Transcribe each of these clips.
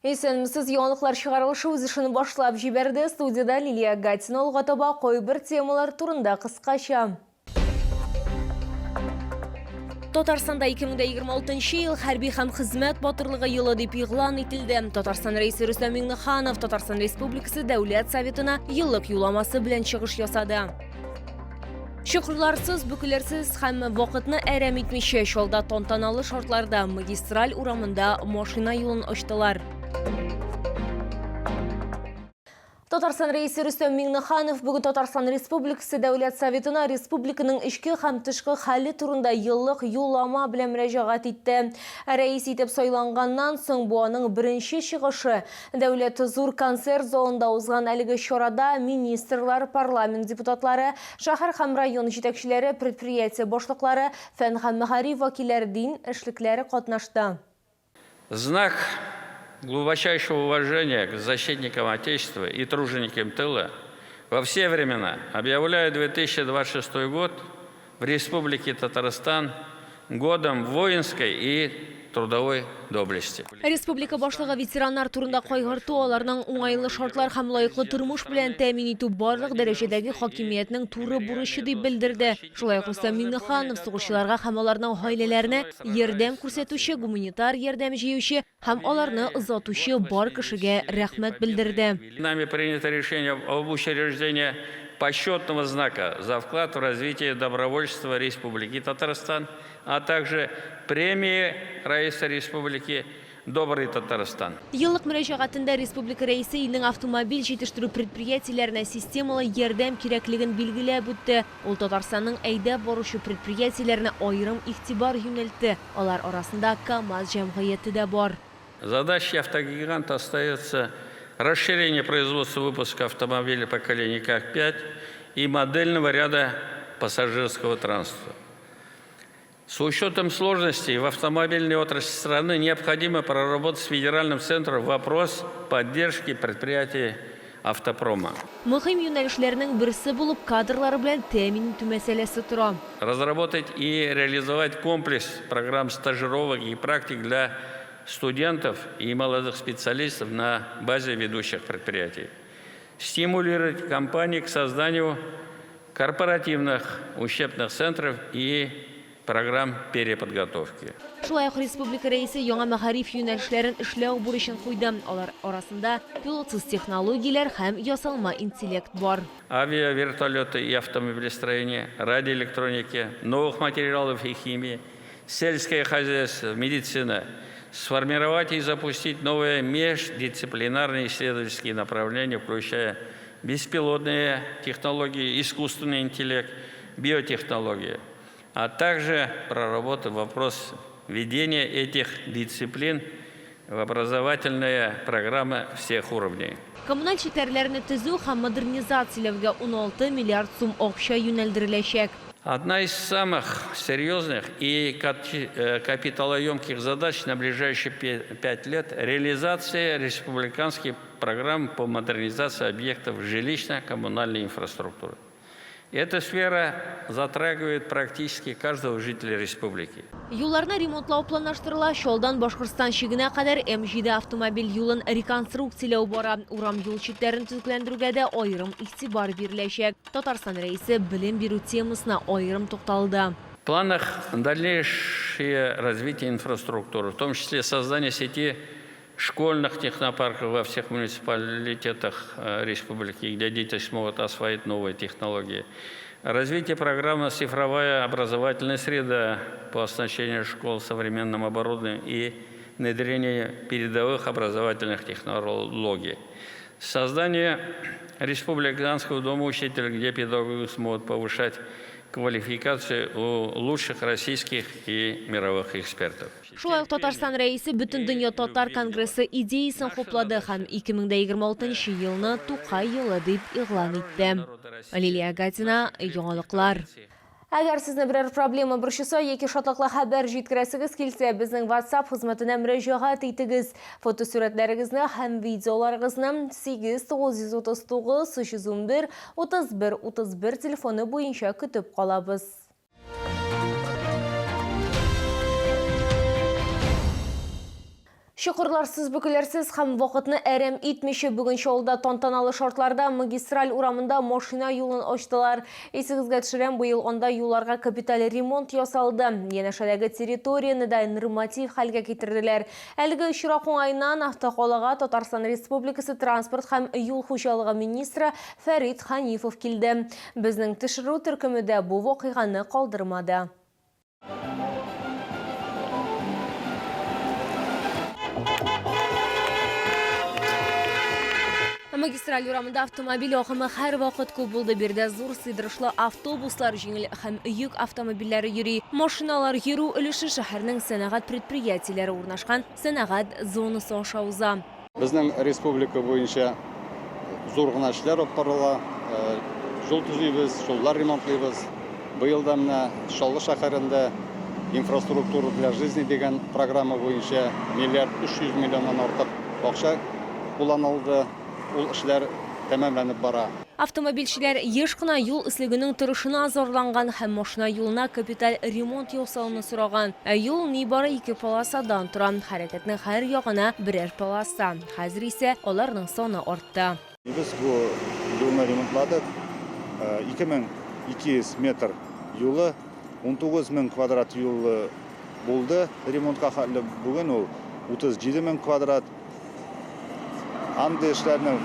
Есенмісіз яңалықлар шығарылышы өз ішін башлап жіберді. Студияда Лилия Гатина олғатаба қой бір темалар турында қысқаша. Татарстанда 2026 ел хәрби һәм хезмәт батырлыгы елы дип игълан ителде. Татарстан рәисе Рөстәм Миңнеханов Татарстан Республикасы Дәүләт Советына еллык юламасы белән чыгыш ясады. Шөкрләрсез, бүкеләрсез һәм вакытны әрәм итмичә шалда тантаналы шартларда магистраль урамында машина юлын ачтылар. Татарстан рәисе Рөстәм Миңнеханов бүген Татарстан Республикасы Дәүләт Советына республиканың эчке һәм тышкы хәле турында еллык юллама белән мөрәҗәгать итте. Рәис итеп сайланганнан соң бу аның беренче чыгышы. Дәүләт зур концерт залында узган әлеге чарада министрлар, парламент депутатлары, шәһәр һәм район җитәкчеләре, предприятие башлыклары, фән һәм мәгариф вәкилләре, дин эшлекләре катнашты. Знак глубочайшего уважения к защитникам Отечества и труженикам тыла во все времена объявляю 2026 год в Республике Татарстан годом воинской и трудовой доблести. Республика башлыгы ветераннар турында кайгырту, аларның уңайлы шартлар һәм лаеклы тормыш белән тәэмин итү барлык дәрәҗәдәге хакимиятның туры бурычы дип белдерде. Шулай ук Рөстәм Миңнеханов сугышчыларга һәм аларның гаиләләренә ярдәм күрсәтүче, гуманитар ярдәм җыючы һәм аларны озатучы бар кешегә рәхмәт белдерде. Нами принято решение об учреждении почетного знака за вклад в развитие добровольчества Республики Татарстан, а также премии Раиса Республики «Добрый Татарстан». Еллык мөрәҗәгатендә республика рәисе илнең автомобиль җитештерү предприятиеләренә системалы ярдәм кирәклеген билгеләп үтте. Ул Татарстанның әйдәп баручы предприятиеләренә аерым игътибар юнәлтте. Алар арасында КАМАЗ җәмгыяте дә бар. Задачей автогиганта остается расширение производства выпуска автомобилей поколения КАК-5 и модельного ряда пассажирского транспорта. С учетом сложностей в автомобильной отрасли страны необходимо проработать с федеральным центром вопрос поддержки предприятий автопрома. Мөһим юнәлешләрнең берсе булып кадрлары белән тәэмин итү мәсьәләсе тора. Разработать и реализовать комплекс программ стажировок и практик для студентов и молодых специалистов на базе ведущих предприятий. Стимулировать компании к созданию корпоративных учебных центров и программ переподготовки. Шулай ук республика рәисе яңа мәгариф юнәлешләрен эшләү бурычын куйды. Алар арасында пилотсыз технологияләр һәм ясалма интеллект бар. Авиа, вертолеты и автомобилестроение, радиоэлектроники, новых материалов и химии, сельское хозяйство, медицина. Сформировать и запустить новые междисциплинарные исследовательские направления, включая беспилотные технологии, искусственный интеллект, биотехнологии, а также проработать вопрос введения этих дисциплин в образовательные программы всех уровней. Коммуналь челтәрләрне төзү һәм модернизацияләүгә 16 миллиард сум акча юнәлдереләчәк. Одна из самых серьезных и капиталоемких задач на ближайшие 5 лет – реализация республиканских программ по модернизации объектов жилищно-коммунальной инфраструктуры. Эта сфера затрагивает практически каждого жителя республики. Юлларны ремонтлау планлаштырыла. Шалдан Башкортстан чигенә кадәр М7 автомобиль юлын реконструкцияләү бара. Урам юл чикләрен төзекләндерүгә дә аерым игътибар биреләчәк. Татарстан рәисе белем бирү темасына аерым тукталды. В планах дальнейшее развитие инфраструктуры, в том числе создание сети школьных технопарков во всех муниципалитетах республики, где дети смогут освоить новые технологии. Развитие программы «Цифровая образовательная среда» по оснащению школ современным оборудованием и внедрение передовых образовательных технологий. Создание республиканского дома учителей, где педагоги смогут повышать квалификацию у лучших российских и мировых экспертов. Шулай ук Татарстан рәисе Бөтен дөнья татар конгрессы идеясын хуплады һәм 2026 елны Тукай елы дип игълан итте. Лилия Гатина, яңалыклар. Әгәр сезне берәр проблема борчыса яки шатлыклы хәбәр җиткерәсегез килсә, безнең WhatsApp хезмәтенә мөрәҗәгать итегез. Фотосурәтләрегезне һәм видеоларыгызны 8939 311 31 телефоны буенча көтеп калабыз. Шықырларсыз бүкілерсіз хам вақытны әрем итмеші бүгін шолда тонтаналы шартларда магистраль урамында машина юлын оштылар. Есігізге түшірен бұйыл онда юларға капитал ремонт ясалды. Енашадегі территорияны да норматив халге кетірділер. Әлгі үшірақын айынан автоқолаға Татарстан Республикасы транспорт хам юл хушалығы министрі Фәрит Ханифов келді. Біздің түшіру түркіміде бұл вақиғаны қалдырмады. Магистраль урамында автомобиль оқымы әр вақыт көп болды. Берді зор сыдырышлы автобуслар жеңіл һәм үйік автомобильлері юри. Машиналар еру үліші шәһәрнің сәнәғат предприятиялары орнашқан сәнәғат зонасы ашауза. Біздің республика бойынша зор ғана эшләр алып барыла. Жол түзейбіз, жоллар ремонтлайбыз. Быйылда мына Шаллы шәһәрендә инфраструктура для жизни деген программа бойынша миллиард 300 миллионнан артык акча кулланылды. Ул эшләр тәмамланып бара. Автомобильшілер еш қына юл үслігінің тұрышына азорланған һәм машина юлына капитал ремонт ясауны сұраған. Юл небары 2 полосадан тұран, хәрәкетнің һәр яғына бірер полоса. Хәзір ise оларның саны артты. Біз бұл юлны ремонтладық. 2200 метр юлы, 19.000 квадрат юлы болды. Ремонтқа хәлі бүгін ол 37.000 квадрат. Анды эшләрне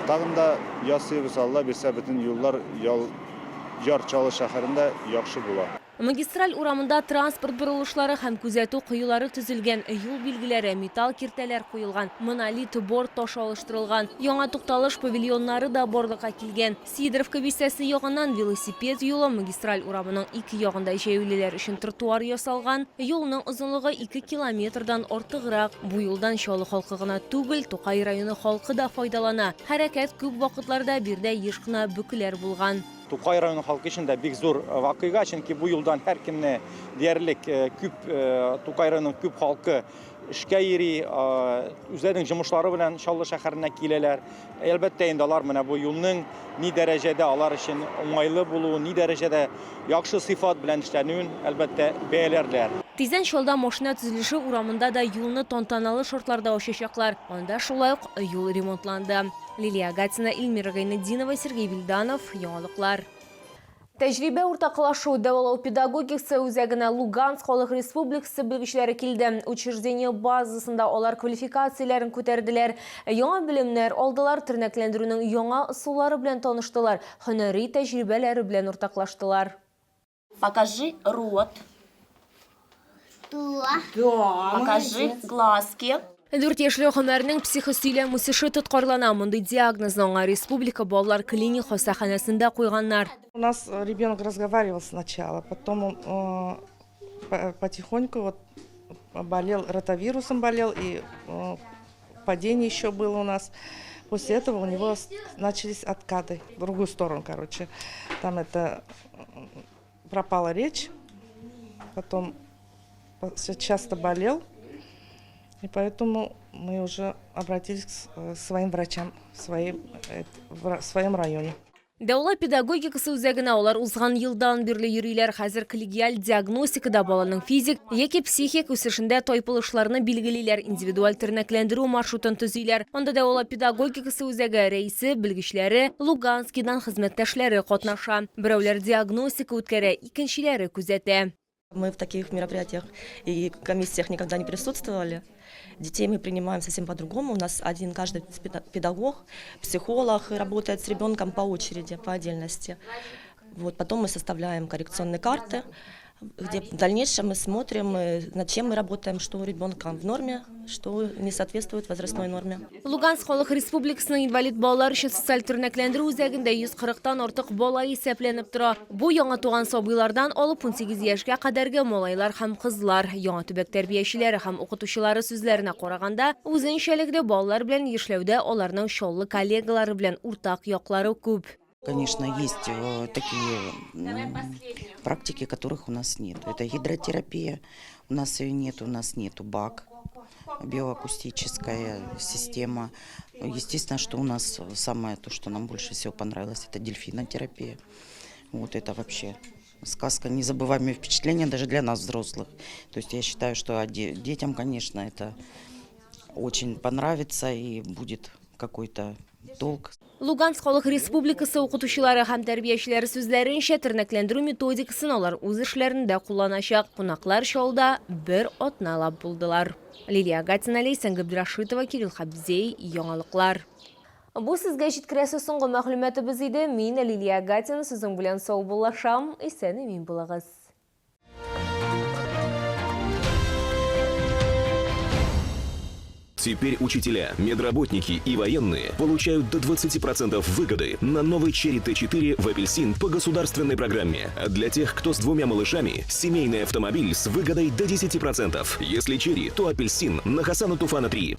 тагында ясыйбыз, Алла берсә бөтен юллар Яр Чаллы шәһәрендә яхшы була. Магистраль урамында транспорт борылышлары һәм күзәтү кыюлары төзелгән, юл билгеләре, металл киртәләр куелган, монолит борт ташы алыштырылган, яңа тукталыш павильоннары да барлыкка килгән. Сидоровка бистәсе ягыннан велосипед юлы, магистраль урамының 2 ягында җәяүлеләр өчен тротуар ясалган, юлның озынлыгы 2 километрдан артыграк. Бу юлдан Чаллы халкы гына түгел, Тукай районы халкы да файдалана. Хәрәкәт күп вакытларда бирдә еш кына бөкеләр булган. Тукай районы халкы өчен дә бик зур вакыйга, чөнки бу юлдан һәр көнне диярлек күп Тукай районы күп халкы эшкә йөри, үзләренең җимешлары белән Чаллы шәһәренә киләләр. Әлбәттә инде алар менә бу юлның ни дәрәҗәдә алар өчен уңайлы булуы, ни дәрәҗәдә яхшы сыйфат белән эшләнүен әлбәттә бәяләрләр. Тизен шолда машина төзелеше урамында да юлны тантаналы шартларда ачачаклар. Анда шулай ук юл ремонтланды. Лилия Гатина, Илмира Гайнетдинова, Сергей Вильданов, яңалыклар. Тәҗрибә уртаклашу дәвалау педагогикасы үзәгенә Луганск Халык Республикасы белгечләре килде. Учреждение базасында алар квалификацияләрен күтәрделәр. Яңа белемнәр алдылар, тернәкләндерүнең яңа ысуллары белән таныштылар. Һөнәри тәҗрибәләре белән уртаклаштылар. Покажи рот. Покажи глазки. 4 яшьлек Гомәрнең психосөйләм үсеше тоткарлана. Мондый диагнозны аңа республика балалар клиник хастаханәсендә куйганнар. У нас ребенок разговаривал сначала, потом он потихоньку вот болел, ротавирусом болел, и падение еще было у нас. После этого у него начались откаты в другую сторону, короче. Там это пропала речь, потом часто болел. И поэтому мы уже обратились к своим врачам в своем районе. Дәүләт педагогикасы үзәгенә алар узган елдан бирле йөриләр. Хәзер коллегиаль диагностикада баланың физик яки психик үсешендә тайпылышларны билгелиләр, индивидуаль тернәкләндерү маршрутын төзиләр. Анда дәүләт педагогикасы үзәге рәисе, белгечләре, Луганскидан хезмәттәшләре катнаша. Берәүләр диагностика үткәрә, икенчеләре күзәтә. Мы в таких мероприятиях и комиссиях никогда не присутствовали. Детей мы принимаем совсем по-другому. У нас каждый педагог, психолог работает с ребенком по очереди, по отдельности. Вот, потом мы составляем коррекционные карты, где в дальнейшем мы смотрим, над чем мы работаем, что у ребенка в норме, что не соответствует возрастной норме. Луганск Халык Республикасының инвалид балалар өчен социаль тернәкләндерү үзәгендә 140-тан артык бала исәпләнеп тора. Бу яңа туган сабыйлардан алып 18 яшькә кадәрге малайлар һәм кызлар. Яңа төбәк тәрбиячеләре һәм укытучылары сүзләренә караганда, үзенчәлекле балалар белән эшләүдә аларның Чаллы коллегалары белән уртак яклары күп. Конечно, есть такие практики, которых у нас нет. Это гидротерапия, у нас ее нет, у нас нету БАК, биоакустическая система. Естественно, что у нас самое то, что нам больше всего понравилось, это дельфинотерапия. Вот это вообще сказка, незабываемые впечатления даже для нас, взрослых. То есть я считаю, что детям, конечно, это очень понравится и будет какой-то толк. Луганск Халық Республикасы оқытушылары һәм тәрбиячеләре сүзләренчә тернәкләндерү методикасын алар үз эшләрендә кулланачак. Кунаклар шоуда бер атналап булдылар. Лилия Гатина, Лейсан Габдрашитова, Кирилл Хабзей, яңалыклар. Бу сезгә җиткерәсе соңгы мәгълүматыбыз иде. Мин Лилия Гатина, сезнең белән сау булашам. Исән мин булыгыз. Теперь учителя, медработники и военные получают до 20% выгоды на новый Chery T4 в апельсин по государственной программе. А для тех, кто с 2 малышами, семейный автомобиль с выгодой до 10%. Если Chery, то апельсин на Хасана Туфана 3.